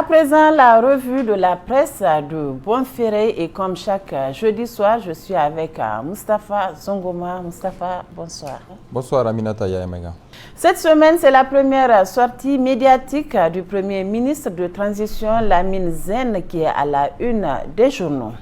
À présent, la revue de la presse de Bonferré et comme chaque jeudi soir, je suis avec Moustapha Zongoma. Moustapha, bonsoir. Bonsoir Aminata Yaemega. Cette semaine, c'est la première sortie médiatique du Premier ministre de transition, Lamine Zen, qui est à la une des journaux.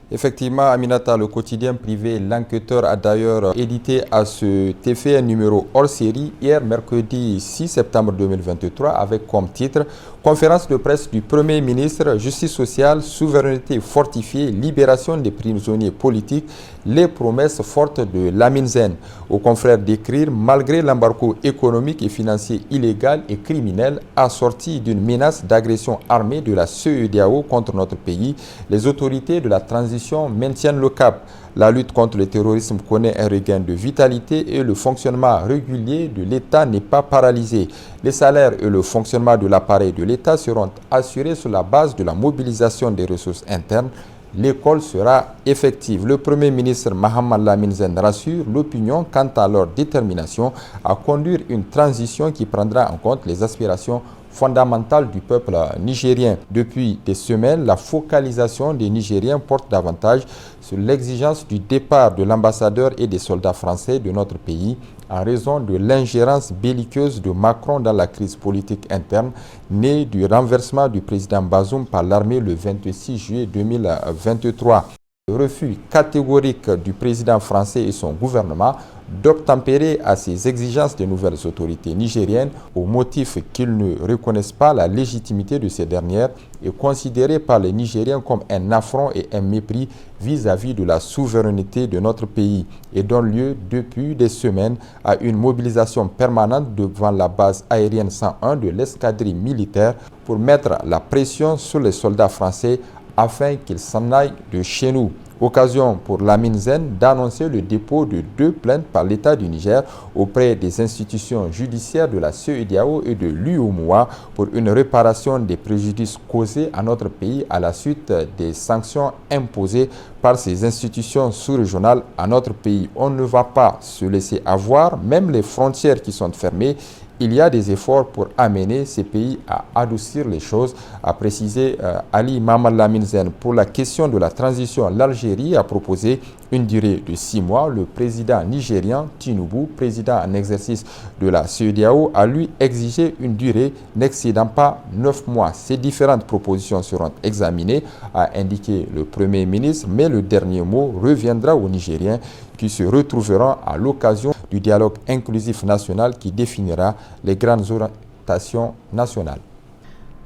Effectivement, Aminata, le quotidien privé L'Enquêteur a d'ailleurs édité à ce TF1 numéro hors série hier mercredi 6 septembre 2023 avec comme titre « Conférence de presse du Premier ministre, justice sociale, souveraineté fortifiée, libération des prisonniers politiques, les promesses fortes de Lamine Zen ». Aux confrères d'écrire, malgré l'embargo économique et financier illégal et criminel assorti d'une menace d'agression armée de la CEDEAO contre notre pays, les autorités de la transition maintiennent le cap. La lutte contre le terrorisme connaît un regain de vitalité et le fonctionnement régulier de l'État n'est pas paralysé. Les salaires et le fonctionnement de l'appareil de l'État seront assurés sur la base de la mobilisation des ressources internes. L'école sera effective. Le Premier ministre Mahamat Lamine Zen rassure l'opinion quant à leur détermination à conduire une transition qui prendra en compte les aspirations fondamentale du peuple nigérien. Depuis des semaines, la focalisation des Nigériens porte davantage sur l'exigence du départ de l'ambassadeur et des soldats français de notre pays en raison de l'ingérence belliqueuse de Macron dans la crise politique interne née du renversement du président Bazoum par l'armée le 26 juillet 2023. Le refus catégorique du président français et son gouvernement d'obtempérer à ces exigences des nouvelles autorités nigériennes au motif qu'ils ne reconnaissent pas la légitimité de ces dernières est considéré par les Nigériens comme un affront et un mépris vis-à-vis de la souveraineté de notre pays et donne lieu depuis des semaines à une mobilisation permanente devant la base aérienne 101 de l'escadrille militaire pour mettre la pression sur les soldats français afin qu'ils s'en aillent de chez nous. Occasion pour Lamine Zen d'annoncer le dépôt de 2 plaintes par l'État du Niger auprès des institutions judiciaires de la CEDEAO et de l'UEMOA pour une réparation des préjudices causés à notre pays à la suite des sanctions imposées par ces institutions sous-régionales à notre pays. On ne va pas se laisser avoir, même les frontières qui sont fermées. Il y a des efforts pour amener ces pays à adoucir les choses, a précisé Ali Mahamat Lamine Zen. Pour la question de la transition, l'Algérie a proposé une durée de 6 mois. Le président nigérian Tinubu, président en exercice de la CEDEAO, a lui exigé une durée n'excédant pas 9 mois. Ces différentes propositions seront examinées, a indiqué le Premier ministre, mais le dernier mot reviendra aux Nigériens qui se retrouveront à l'occasion du dialogue inclusif national qui définira les grandes orientations nationales.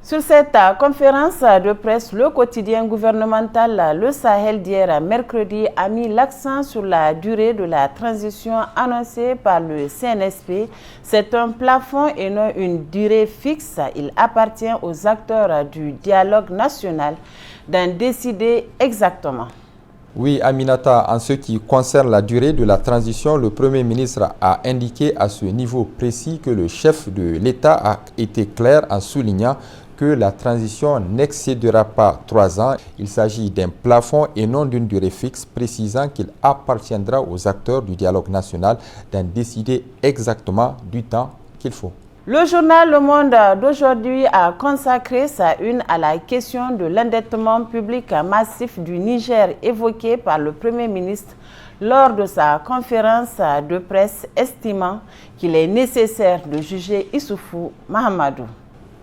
Sur cette conférence de presse, le quotidien gouvernemental Le Sahel d'hier mercredi a mis l'accent sur la durée de la transition annoncée par le CNSP. C'est un plafond et non une durée fixe. Il appartient aux acteurs du dialogue national d'en décider exactement. Oui, Aminata, en ce qui concerne la durée de la transition, le Premier ministre a indiqué à ce niveau précis que le chef de l'État a été clair en soulignant que la transition n'excédera pas 3 ans. Il s'agit d'un plafond et non d'une durée fixe, précisant qu'il appartiendra aux acteurs du dialogue national d'en décider exactement du temps qu'il faut. Le journal Le Monde d'aujourd'hui a consacré sa une à la question de l'endettement public massif du Niger évoqué par le Premier ministre lors de sa conférence de presse, estimant qu'il est nécessaire de juger Issoufou Mahamadou.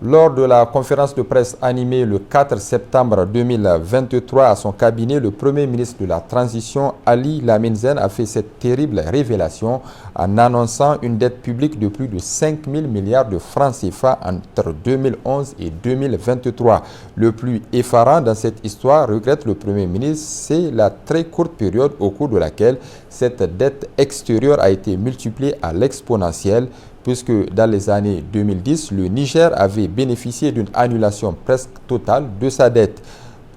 Lors de la conférence de presse animée le 4 septembre 2023 à son cabinet, le Premier ministre de la Transition, Ali Lamine Zen, a fait cette terrible révélation en annonçant une dette publique de plus de 5 000 milliards de francs CFA entre 2011 et 2023. Le plus effarant dans cette histoire, regrette le Premier ministre, c'est la très courte période au cours de laquelle cette dette extérieure a été multipliée à l'exponentielle, puisque dans les années 2010, le Niger avait bénéficié d'une annulation presque totale de sa dette.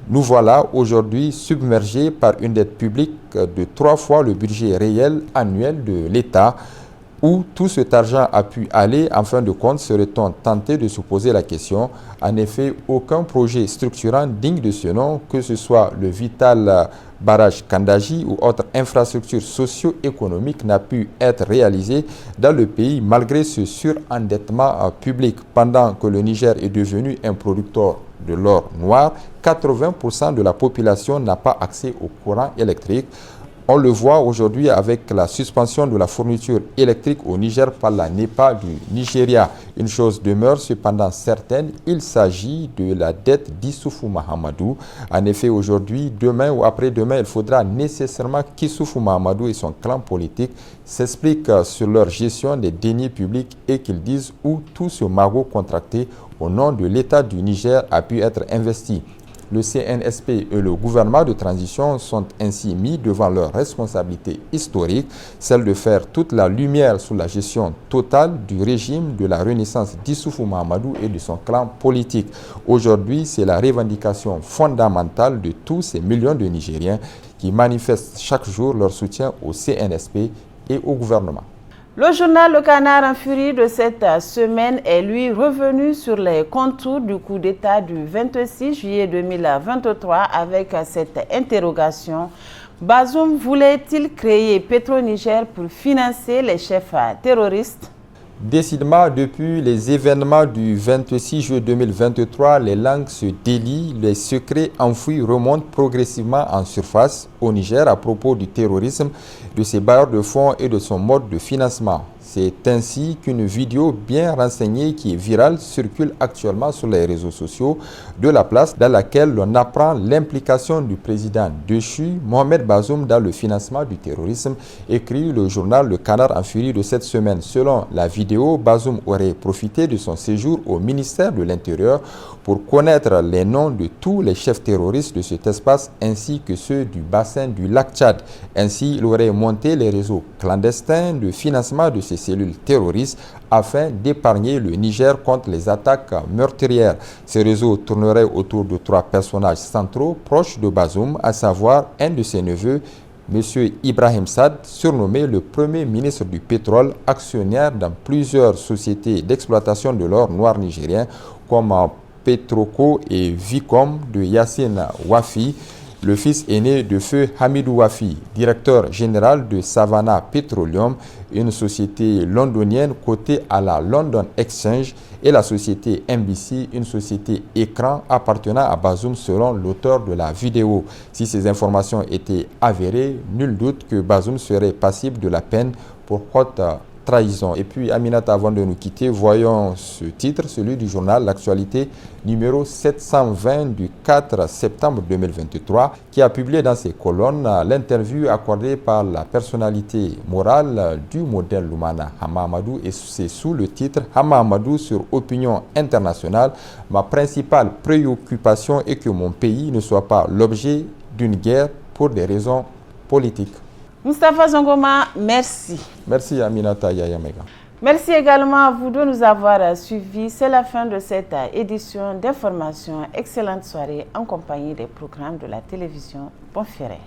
Nous voilà aujourd'hui submergés par une dette publique de 3 fois le budget réel annuel de l'État. Où tout cet argent a pu aller, en fin de compte, serait-on tenté de se poser la question. En effet, aucun projet structurant digne de ce nom, que ce soit le vital barrage Kandaji ou autre infrastructure socio-économique, n'a pu être réalisé dans le pays malgré ce surendettement public. Pendant que le Niger est devenu un producteur de l'or noir, 80% de la population n'a pas accès au courant électrique. On le voit aujourd'hui avec la suspension de la fourniture électrique au Niger par la NEPA du Nigeria. Une chose demeure cependant certaine, il s'agit de la dette d'Issoufou Mahamadou. En effet, aujourd'hui, demain ou après-demain, il faudra nécessairement qu'Issoufou Mahamadou et son clan politique s'expliquent sur leur gestion des deniers publics et qu'ils disent où tout ce magot contracté au nom de l'État du Niger a pu être investi. Le CNSP et le gouvernement de transition sont ainsi mis devant leur responsabilité historique, celle de faire toute la lumière sur la gestion totale du régime de la renaissance d'Issoufou Mahamadou et de son clan politique. Aujourd'hui, c'est la revendication fondamentale de tous ces millions de Nigériens qui manifestent chaque jour leur soutien au CNSP et au gouvernement. Le journal Le Canard en furie de cette semaine est lui revenu sur les contours du coup d'État du 26 juillet 2023 avec cette interrogation. Bazoum voulait-il créer Petro-Niger pour financer les chefs terroristes? Décidément, depuis les événements du 26 juillet 2023, les langues se délient, les secrets enfouis remontent progressivement en surface au Niger à propos du terrorisme, de ses bailleurs de fonds et de son mode de financement. C'est ainsi qu'une vidéo bien renseignée qui est virale circule actuellement sur les réseaux sociaux de la place dans laquelle l'on apprend l'implication du président déchu Mohamed Bazoum dans le financement du terrorisme, écrit le journal Le Canard en furie de cette semaine. Selon la vidéo, Bazoum aurait profité de son séjour au ministère de l'Intérieur pour connaître les noms de tous les chefs terroristes de cet espace ainsi que ceux du bassin du lac Tchad. Ainsi, il aurait monté les réseaux clandestins de financement de ces cellules terroristes afin d'épargner le Niger contre les attaques meurtrières. Ces réseaux tourneraient autour de 3 personnages centraux proches de Bazoum, à savoir un de ses neveux, M. Ibrahim Sad, surnommé le premier ministre du pétrole, actionnaire dans plusieurs sociétés d'exploitation de l'or noir nigérien comme Petroco et Vicom de Yassine Wafi, le fils aîné de feu Hamidou Wafi, directeur général de Savannah Petroleum, une société londonienne cotée à la London Exchange, et la société MBC, une société écran appartenant à Bazoum selon l'auteur de la vidéo. Si ces informations étaient avérées, nul doute que Bazoum serait passible de la peine pour haute trahison. Et puis, Aminata, avant de nous quitter, voyons ce titre, celui du journal L'Actualité, numéro 720 du 4 septembre 2023, qui a publié dans ses colonnes l'interview accordée par la personnalité morale du modèle Lumana, Hama Amadou, et c'est sous le titre Hama Amadou sur Opinion Internationale. Ma principale préoccupation est que mon pays ne soit pas l'objet d'une guerre pour des raisons politiques. Moustapha Zongoma, merci. Merci Aminata Yayamega. Merci également à vous de nous avoir suivis. C'est la fin de cette édition d'information. Excellente soirée en compagnie des programmes de la télévision Bonferré.